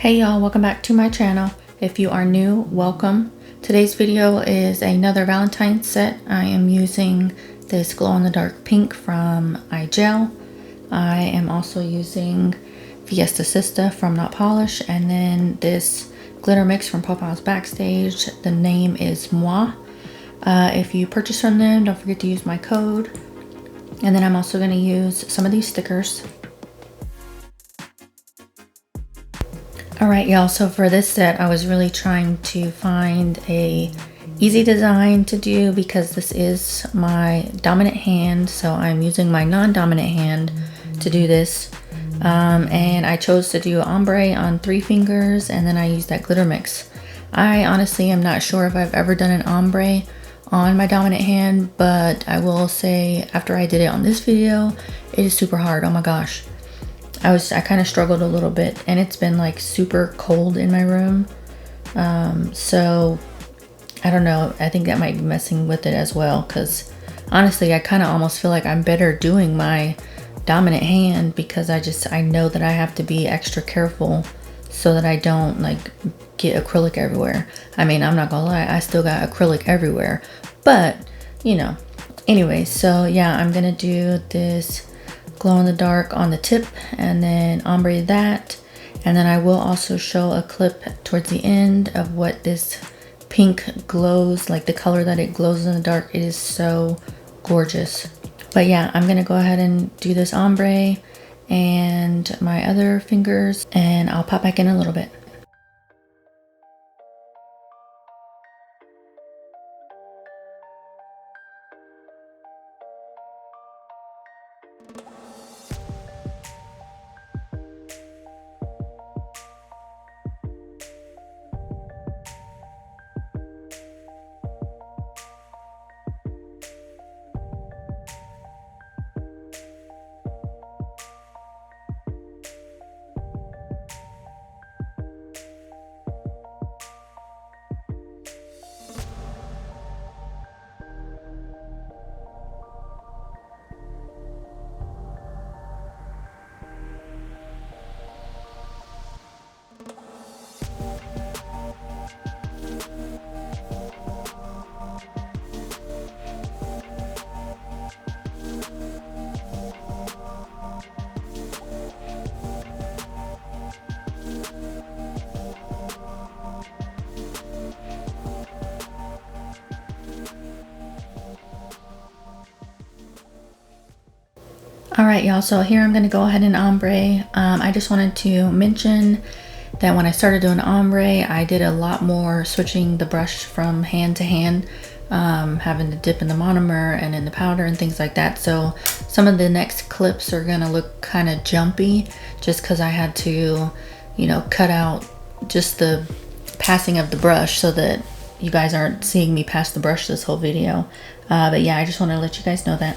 Hey y'all, welcome back to my channel. If you are new, welcome. Today's video is another Valentine set. I am using this glow-in-the-dark pink from iGel. I am also using Fiesta Sista from Not Polish, and then this glitter mix from Popeye's Backstage. The name is Moi. If you purchase from them, don't forget to use my code. And then I'm also going to use some of these stickers. Alright y'all, so for this set I was really trying to find a easy design to do because this is my dominant hand, so I'm using my non-dominant hand to do this. And I chose to do ombre on 3 fingers, and then I used that glitter mix. I honestly am not sure if I've ever done an ombre on my dominant hand, but I will say after I did it on this video, it is super hard. Oh my gosh. I kind of struggled a little bit, and it's been like super cold in my room. So I don't know. I think that might be messing with it as well, because honestly, I kind of almost feel like I'm better doing my dominant hand because I know that I have to be extra careful so that I don't like get acrylic everywhere. I mean, I'm not gonna lie, I still got acrylic everywhere, but you know. Anyway, so yeah, I'm gonna do this glow in the dark on the tip and then ombre that, and then I will also show a clip towards the end of what this pink glows, like the color that it glows in the dark. It is so gorgeous. But yeah, I'm gonna go ahead and do this ombre and my other fingers, and I'll pop back in a little bit. Alright y'all, so here I'm going to go ahead and ombre. I just wanted to mention that when I started doing ombre, I did a lot more switching the brush from hand to hand, having to dip in the monomer and in the powder and things like that. So some of the next clips are going to look kind of jumpy just because I had to, you know, cut out just the passing of the brush so that you guys aren't seeing me pass the brush this whole video. But yeah, I just want to let you guys know that.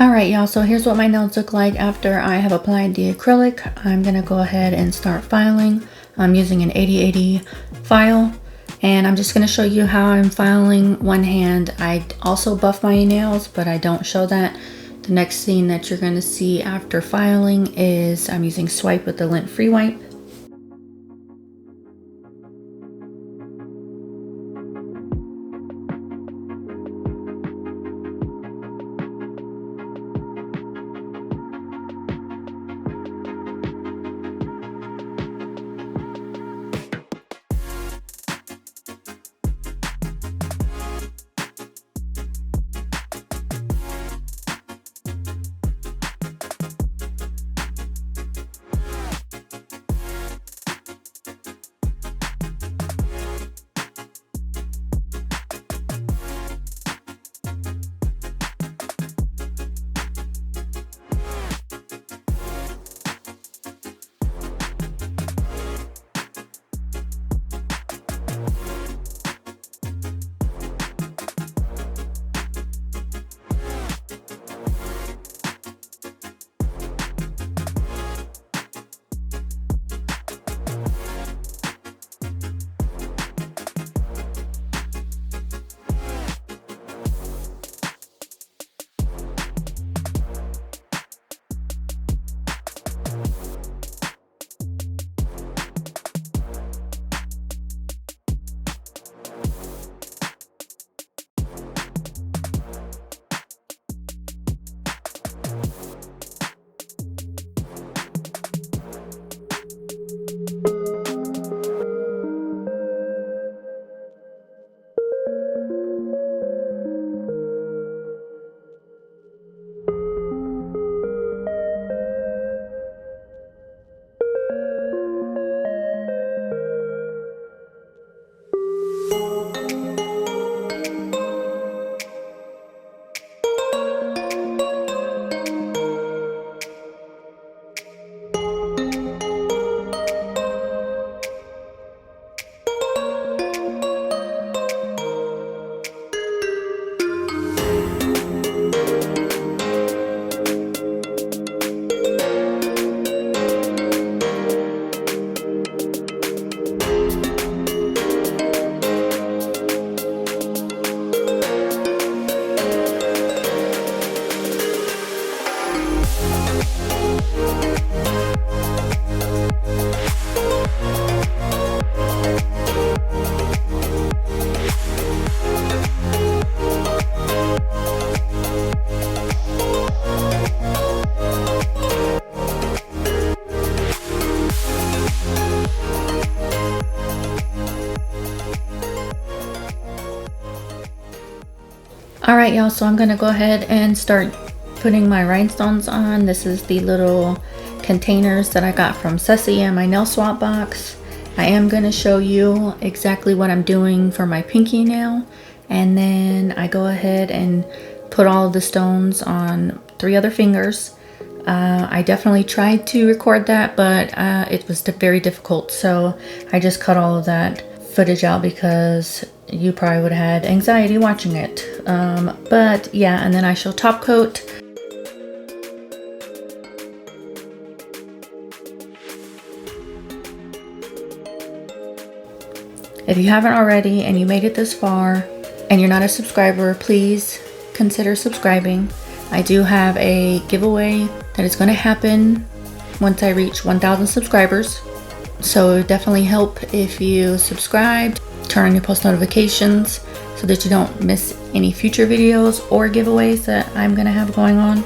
Alright y'all, so here's what my nails look like after I have applied the acrylic. I'm going to go ahead and start filing. I'm using an 8080 file, and I'm just going to show you how I'm filing one hand. I also buff my nails, but I don't show that. The next thing that you're going to see after filing is I'm using Swipe with the lint free wipe. Alright y'all, so I'm gonna go ahead and start putting my rhinestones on. This is the little containers that I got from Ceci and my nail swap box. I am gonna show you exactly what I'm doing for my pinky nail, and then I go ahead and put all of the stones on 3 other fingers. I definitely tried to record that, but it was very difficult, so I just cut all of that footage out because you probably would have had anxiety watching it. But yeah, and then I shall top coat. If you haven't already and you made it this far and you're not a subscriber, please consider subscribing. I do have a giveaway that is going to happen once I reach 1,000 subscribers. So it would definitely help if you subscribed, turn on your post notifications so that you don't miss any future videos or giveaways that I'm going to have going on.